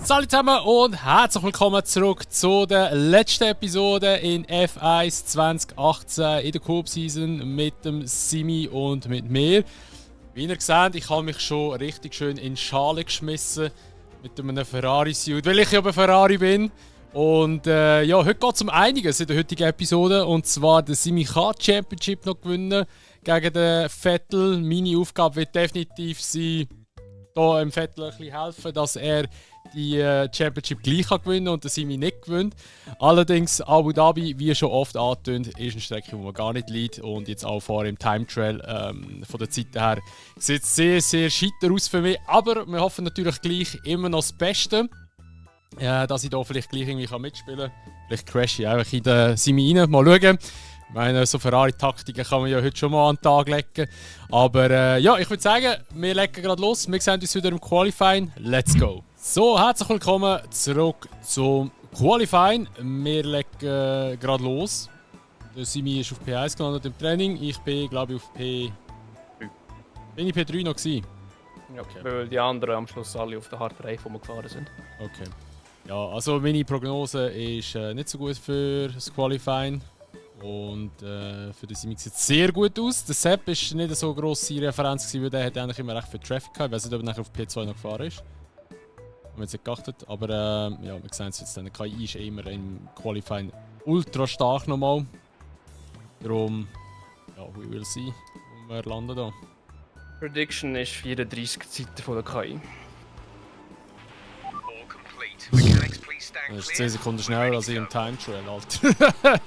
Salut zusammen und herzlich willkommen zurück zu der letzten Episode in F1 2018 in der Coop-Season mit dem Simi und mit mir. Wie ihr seht, ich habe mich schon richtig schön in die Schale geschmissen mit einem Ferrari-Suit, weil ich ja bei Ferrari bin. Und ja, heute geht es um einiges in der heutigen Episode. Und zwar der Simi kann die Championship noch gewinnen gegen den Vettel. Meine Aufgabe wird definitiv sein, hier dem Vettel ein bisschen helfen, dass er die Championship gleich kann gewinnen und der Simi nicht gewinnt. Allerdings Abu Dhabi, wie schon oft angetönt, ist eine Strecke, die man gar nicht leidet. Und jetzt auch vorher im Time Trial von der Zeit her sieht es sehr, sehr scheiter aus für mich. Aber wir hoffen natürlich gleich immer noch das Beste. Dass ich da vielleicht gleich irgendwie mitspielen kann. Vielleicht crash ich einfach in den Simi rein. Mal schauen. Ich meine, so Ferrari-Taktiken kann man ja heute schon mal an den Tag legen. Aber ja, ich würde sagen, wir legen gerade los. Wir sehen uns wieder im Qualifying. Let's go! So, herzlich willkommen zurück zum Qualifying. Wir legen gerade los. Der Simi ist auf P1 gelandet im Training. Ich bin, glaube ich, auf P3. Bin ich P3 noch gewesen? Okay. Weil die anderen am Schluss alle auf der harten Reife, wo wir gefahren sind. Okay. Ja, also meine Prognose ist nicht so gut für das Qualifying. Und für den Simi sieht es sehr gut aus. Der Sepp war nicht so grosse Referenz, weil der hat eigentlich immer recht viel Traffic gehabt. Ich weiß nicht, ob er nachher auf P2 noch gefahren ist. Haben wir jetzt nicht geachtet. Aber ja, wir sehen es jetzt dann. Die KI ist immer im Qualifying ultra stark nochmal. Darum, ja, we will see, wo wir landen da. Prediction ist 34 Zeiten von der KI. Das ist 10 Sekunden schneller als ich im Time Trial, Alter.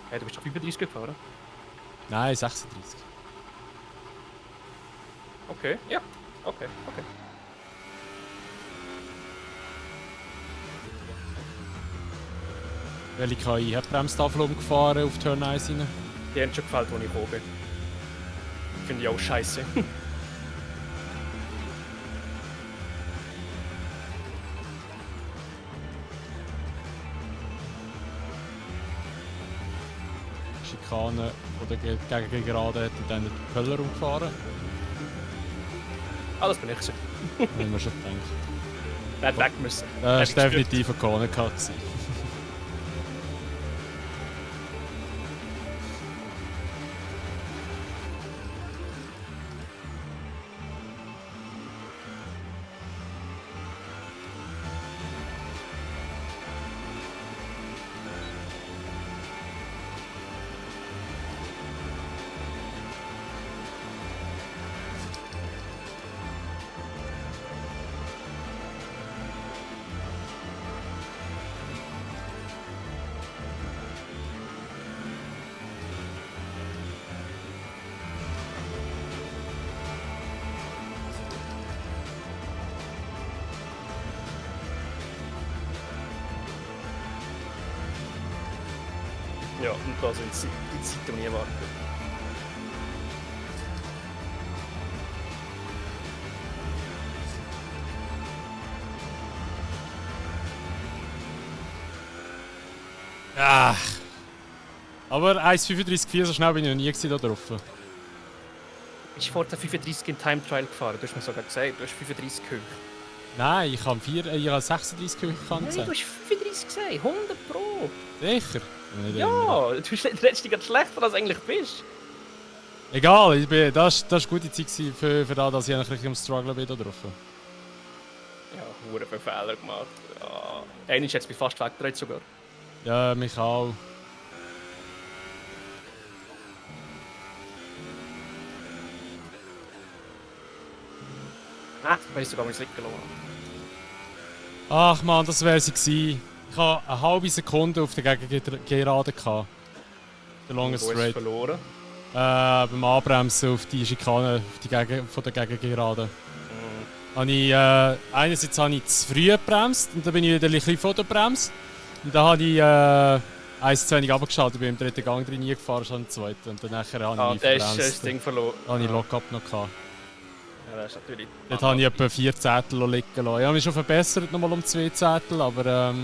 Hey, du bist schon 35 gefahren? Nein, 36. Okay, ja. Okay. Welche KI hat die Bremstafel umgefahren auf Turn 1 rein? Die haben schon gefällt, als ich gekommen bin. Finde ich auch scheiße. Schikane oder gegen gerade hat und dann den Pöller umgefahren. Alles bin ich gewesen. Haben wir schon gedacht. Er hat weg müssen. Das war definitiv ein Corner-Cut. Ja, und da sind die Zeiten, die ich erwarte. Ach. Aber 1,35,4 so schnell bin ich noch nie da drauf. Du bist vor der 35 im Time Trial gefahren, du hast mir sogar gesagt, du hast 35 hoch. Nein, ich habe 36 hoch gekannt. Nein, du hast 35 gesagt, 100 Pro. Sicher? Ja, du redest dich ganz schlechter, als du eigentlich bist. Egal, das war eine gute Zeit für das, dass ich eigentlich richtig am Struggle bin da drauf. Ja, hure viele Fehler gemacht. Ja. Einer ist jetzt fast weggedreht sogar. Ja, mich auch. Weil ich sogar mal liegen gelassen. Ach man, das wäre sie gewesen. Ich hatte eine halbe Sekunde auf der Gegengerade. Der Longest Straight. Verloren. Beim Anbremsen auf die Schikane von der Gegengerade. Einerseits habe ich zu früh gebremst und dann bin ich wieder ein bisschen vor der Bremse. Und dann habe ich eins zu wenig runtergeschaltet, bin im dritten Gang drin gefahren, schon im zweiten. Und dann nachher habe ich das Ding verloren. Dann habe ich Lockup noch gehabt. Ja, das ist natürlich... Dort habe ich etwa 4 Zettel liegen lassen. Ich habe mich schon verbessert, nochmal um 2 Zettel, aber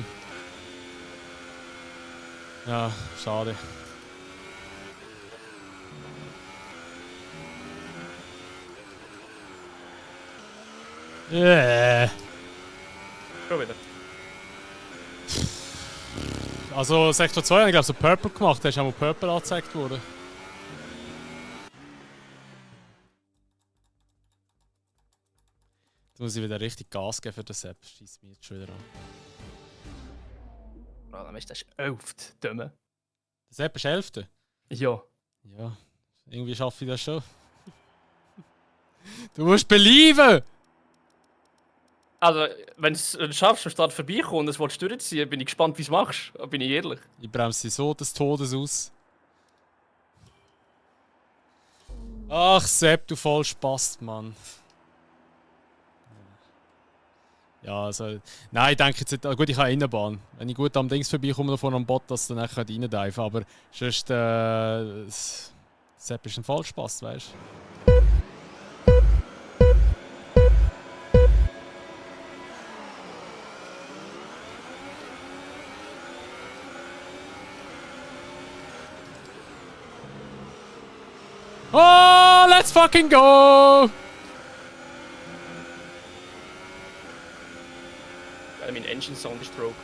ja, schade. Schon wieder. Also Sektor 2 habe ich glaube so Purple gemacht, da ist auch mal Purple angezeigt worden. Jetzt muss ich wieder richtig Gas geben für den Sepp. Scheiss mich jetzt schon wieder an. Das ist 11. Dumme. Der Sepp ist 11. Ja. Ja, irgendwie schaffe ich das schon. Du musst belieben! Also, wenn du es schaffst, am Start vorbeikommen und es willst du durchziehen, bin ich gespannt, wie du es machst. Bin ich ehrlich. Ich bremse sie so des Todes aus. Ach Sepp, du voll Spaß, Mann. Ja, also... Nein, ich denke jetzt nicht... Gut, ich habe Innenbahn. Wenn ich gut am Dings vorbeikomme, davon am Bot, dass dann nachher reindiven. Aber sonst... Sepp ist ein Vollspaß, weißt du? Oh, let's fucking go! Mein Engine Sound ist broken.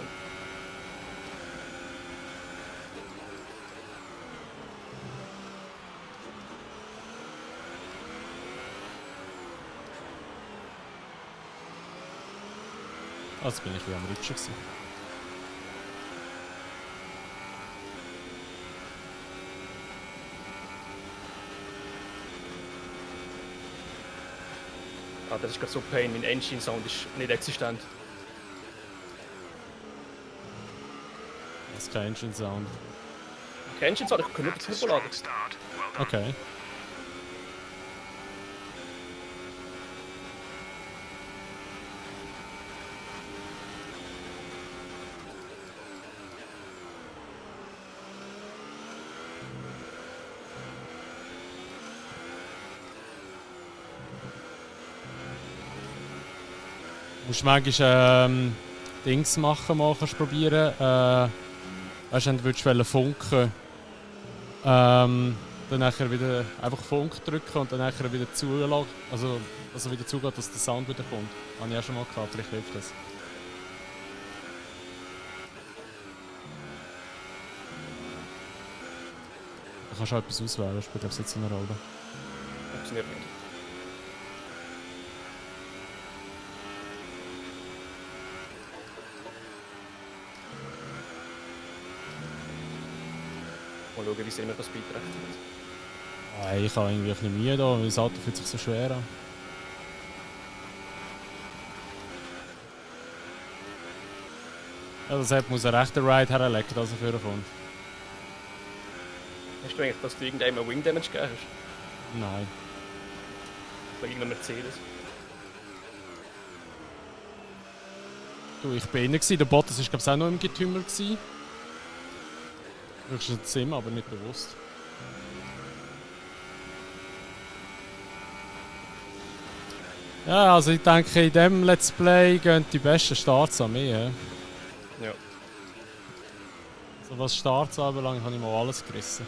Also bin ich wieder am Rutschen gewesen. Ah, das ist gerade so Pain. Mein Engine Sound ist nicht existent. Das ist kein Engine Sound. Okay, Engine Sound, ich kann nur den Turbo laden. Okay. Du musst manchmal Dings machen, mal kannst probieren. Weißt du, wenn du willst funken, dann nachher wieder einfach Funk drücken und dann nachher wieder zulassen. Also, dass er wieder zugeht, dass der Sound wieder kommt. Habe ich auch schon mal gehabt, vielleicht hilft das. Da kannst du auch etwas auswählen, das spielt jetzt so eine Rolle. Funktioniert nicht. Mal schauen, wie sehr mir das beiträgt. Ich habe irgendwie ein bisschen Mühe da, weil das Auto fühlt sich so schwer an. Ja, das App muss einen rechten Ride herlegen, dass er vorkommt. Hast du eigentlich, dass du irgendeinem Wing Damage gegeben hast? Nein. Bei irgendeinem Mercedes? Du, ich bin innen gewesen. Der Bottas war glaube ich auch noch im Getümmel gewesen. Höchstens im, aber nicht bewusst. Ja, also ich denke, in diesem Let's Play gehen die besten Starts an mich. Ja. Also was Starts anbelangt, habe ich mal alles gerissen.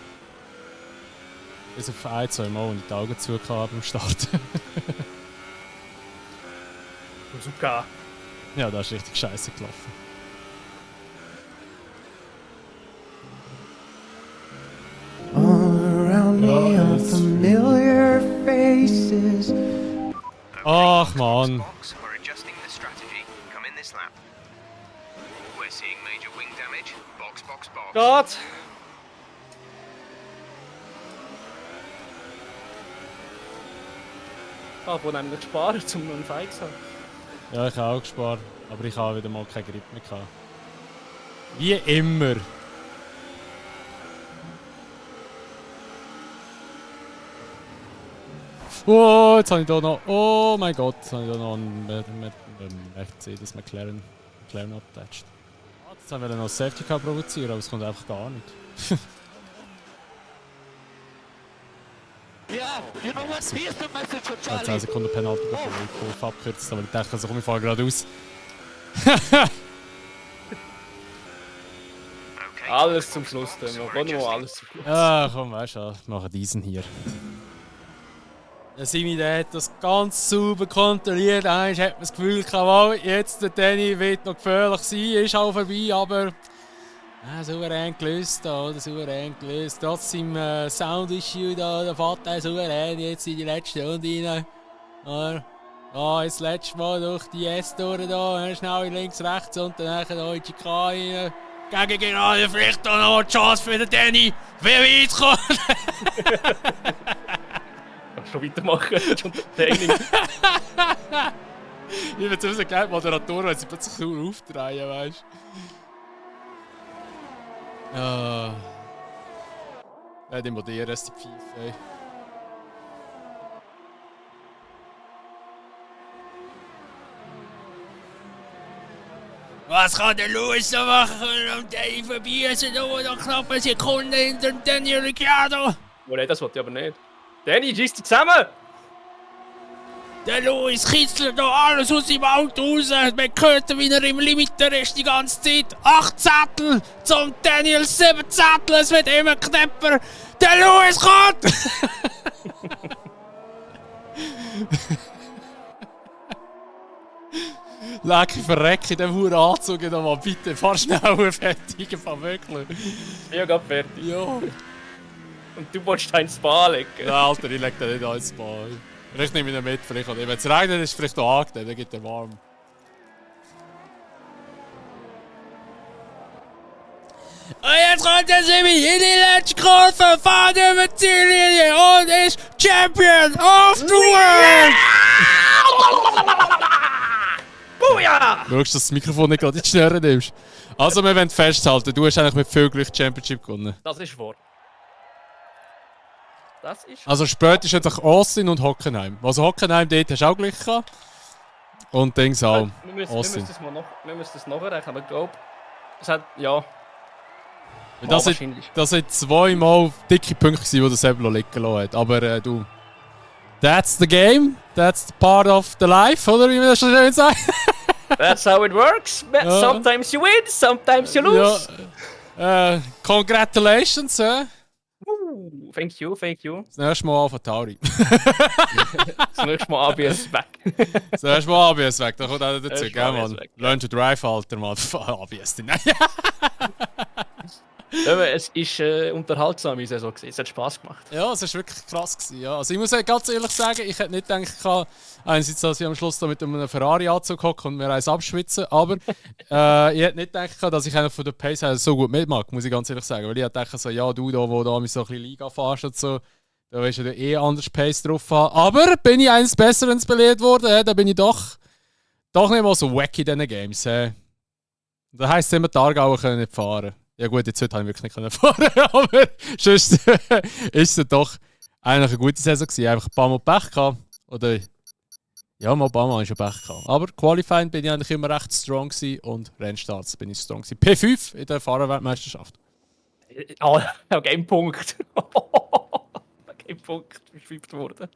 Bis auf ein, zwei Mal, und ich die Augen zugehört habe beim Start. Suzuka. Ja, das ist richtig scheiße gelaufen. All around me are familiar faces. Ach man. We're adjusting the strategy. Come in this lap. We're seeing major wing damage. Box, box, box. Gott! Wo nämlich gespart, um noch einen Fight zu haben. Ja, ich habe auch gespart, aber ich habe wieder mal keinen Grip mehr gehabt. Wie immer. Oh, jetzt habe ich da noch. Oh mein Gott, jetzt habe ich da noch einen Mercedes McLaren attached. Jetzt haben wir noch Safety Car provozieren, aber es kommt einfach gar nicht. Yeah, you know what? Here's the message for Ich habe 10 Charlie. Sekunden Penalty bevor ich die Kurve abkürzt, aber ich dachte, also komm, ich fahre geradeaus. Okay. Alles zum Schluss, dann. Wir können mal alles zum Schluss. Ja, komm, weißt du, wir machen diesen hier. Der Simi, der hat das ganz sauber kontrolliert. Eigentlich hat man das Gefühl gehabt, jetzt der Danny wird noch gefährlich sein, ist auch vorbei, aber souverän gelöst da, oder? Souverän gelöst. Trotz seinem Sound-Issue da, der fährt er souverän jetzt in die letzte Runde rein. Oder? Ja, jetzt das letzte Mal durch die S-Tore da, schnell links, rechts und dann hier in die Schikane rein. Gegen gerade vielleicht auch noch eine Chance für den Danny, wer weit kommt. Schon weitermachen, schon Training. Ich bin zu geil, Moderatoren, wenn sie plötzlich nur aufdrehen, weißt du. Ja. Ja, die Moderieren ist die Pfeife, ey. Was kann der Lewis noch machen und Danny verbiesen? Nur noch knapp eine Sekunde hinter dem Daniel Ricciardo. Oh nein, das wollte ich aber nicht. Danny, schießt dich zusammen! Der Lewis kitzelt noch alles aus seinem Auto raus. Man hört, wie er im Limiter ist die ganze Zeit. 8 Zettel zum Daniel, 7 Zettel. Es wird immer knapper. Der Lewis kommt! Leck, ich verrecke in diesem huren Anzug da mal. Bitte, fahr schneller fertig, fahr wirklich. Ich bin gerade fertig. Ja. Und du wolltest ein Spa legen. Nein, Alter, ich leg den nicht ans Ball. Vielleicht nehme ich ihn mit, vielleicht auch nicht. Wenn es regnet, ist es vielleicht auch angenehm, dann geht er warm. Und jetzt kommt der Simi in die letzte Kurve, fährt über die Ziellinie und ist Champion of the World! Booyah! Du schaust, dass das Mikrofon nicht gerade in die Schnurren nimmst. Also, wir wollen festhalten, du hast eigentlich mit viel Glück die Championship gewonnen. Das ist wahr. Das ist Also spät ist jetzt Austin und Hockenheim. Also Hockenheim, dort hast du auch Glück gehabt. Und Dings auch. Wir Austin. müssen es nachrechnen, aber ich glaube, es hat, ja... Das sind zweimal dicke Punkte, die der Seblo liegen lassen hat. Aber du... That's the game. That's the part of the life, oder wie man das schon schön sagt. That's how it works. Ja. Sometimes you win, sometimes you lose. Ja. Congratulations, Thank you, thank you. Das nächste Mal auf Atari. Das nächste Mal ABS weg. Das nächste Mal ABS weg, da kommt auch dazu, Erst gell, mal Mann? ABS weg, ja. Learn to drive, Alter, Mann. ABS, nein. Es war unterhaltsame Saison. Es hat Spass gemacht. Ja, es war wirklich krass gewesen, ja. Also ich muss ganz ehrlich sagen, ich hätte nicht gedacht, einerseits, dass ich am Schluss da mit einem Ferrari-Anzug hocke und mir eins abschwitzen, aber ich hätte nicht gedacht, dass ich eigentlich von der Pace her so gut mitmache, muss ich ganz ehrlich sagen. Weil ich dachte so, ja, du da, wo da mit so ein bisschen Liga fährst und so, da wirst du ja anders Pace drauf haben. Aber bin ich eines Besseren belehrt worden, da bin ich doch nicht mal so wack in diesen Games. Das heisst immer, die Aargauer können nicht fahren. Ja gut, jetzt heute habe ich wirklich nicht fahren, aber sonst ist es doch eigentlich eine gute Saison gewesen. Einfach ein paar Mal Pech gehabt. Oder ja, mal ein paar Mal habe ich schon Pech gehabt. Aber Qualifying bin ich eigentlich immer recht strong gewesen und Rennstarts bin ich strong gewesen. P5 in der Fahrerweltmeisterschaft. Gamepunkt. Gamepunkt beschreibt worden.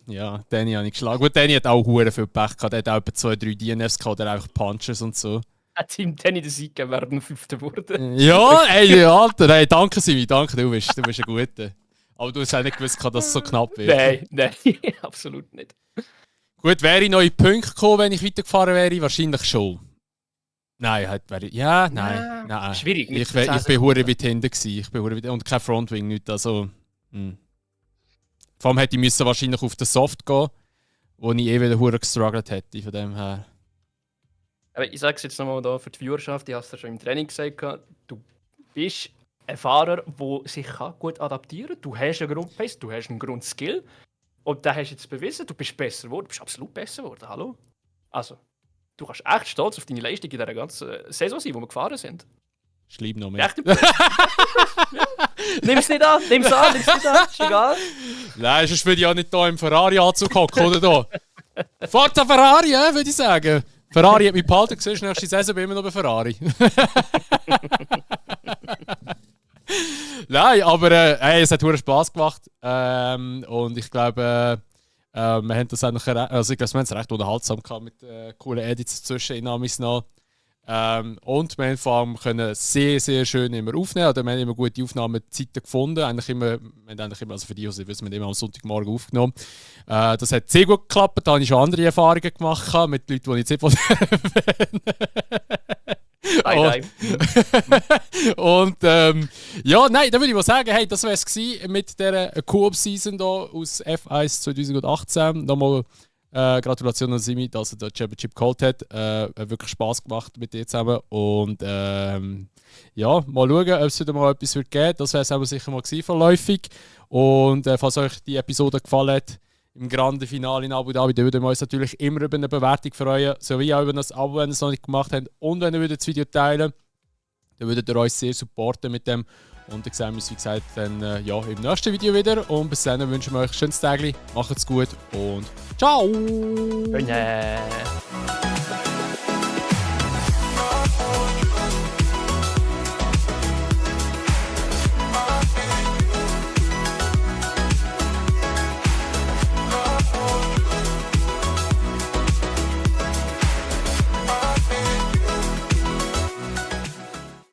Ja, Danny habe ich geschlagen. Gut, Danny hat auch hure viel Pech gehabt. Er hat auch etwa 2, 3 DNFs gehabt oder einfach Punches und so. Hat Team Danny den Sieg gegeben, während dem 5. wurde. Ja, ey, Alter, hey, danke Simi, danke, du bist ein Guter. Aber du hast auch nicht gewusst, dass es so knapp wird. Nein, absolut nicht. Gut, wäre ich noch in Punkte gekommen, wenn ich weitergefahren wäre? Wahrscheinlich schon. Nein, wäre ich... Ja, nein. Schwierig. Ich bin hure weit hinten gewesen. Ich bin hure weit, und kein Frontwing, nicht. Also... Vor allem hätte ich wahrscheinlich auf den Soft gehen, wo ich wieder hure gestruggelt hätte, von dem her. Aber ich sage es jetzt nochmal da für die Viewerschaft, ich habe es ja schon im Training gesagt, du bist ein Fahrer, der sich gut adaptieren kann. Du hast einen Grundpace, du hast einen Grundskill. Und da hast du jetzt bewiesen, du bist besser geworden, du bist absolut besser geworden, hallo? Also, du kannst echt stolz auf deine Leistung in dieser ganzen Saison sein, wo wir gefahren sind. Schlimm noch mehr. Echt Nimm es nicht an, ist egal. Nein, sonst würde ich auch nicht hier im Ferrari-Anzug hocken, oder da? Forza Ferrari, würde ich sagen. Ferrari hat mich behalten, gesehen, nächste Saison bin ich immer noch bei Ferrari. Nein, aber es hat verdammt Spass gemacht. Und ich glaube, wir haben das eigentlich wir haben es recht unterhaltsam gehabt mit coolen Edits zwischen in Amis noch. Und wir haben vor allem können sehr, sehr schön immer aufnehmen. Oder wir haben immer gute Aufnahmezeiten gefunden. Wir haben eigentlich immer, also für die, die wissen, wir haben immer am Sonntagmorgen aufgenommen. Das hat sehr gut geklappt. Da habe ich schon andere Erfahrungen gemacht mit Leuten, die ich jetzt nicht und ja, nein, da würde ich mal sagen, hey, das wäre es mit dieser Coop-Season hier aus F1 2018. Nochmal Gratulation an Simi, dass er den Championship geholt hat. Hat wirklich Spass gemacht mit dir zusammen. Und ja, mal schauen, ob es wieder mal etwas wird geben. Das wäre es aber sicher mal gewesen, vorläufig. Und falls euch die Episode gefallen hat, im Grande Finale in Abu Dhabi, dann würden wir uns natürlich immer über eine Bewertung freuen, sowie auch über ein Abo, wenn ihr es noch nicht gemacht habt. Und wenn ihr das Video teilen, dann würdet ihr uns sehr supporten mit dem. Und dann sehen wir uns, wie gesagt, dann, ja, im nächsten Video wieder. Und bis dann wünschen wir euch ein schönes Tag. Macht's gut und ciao! Bye.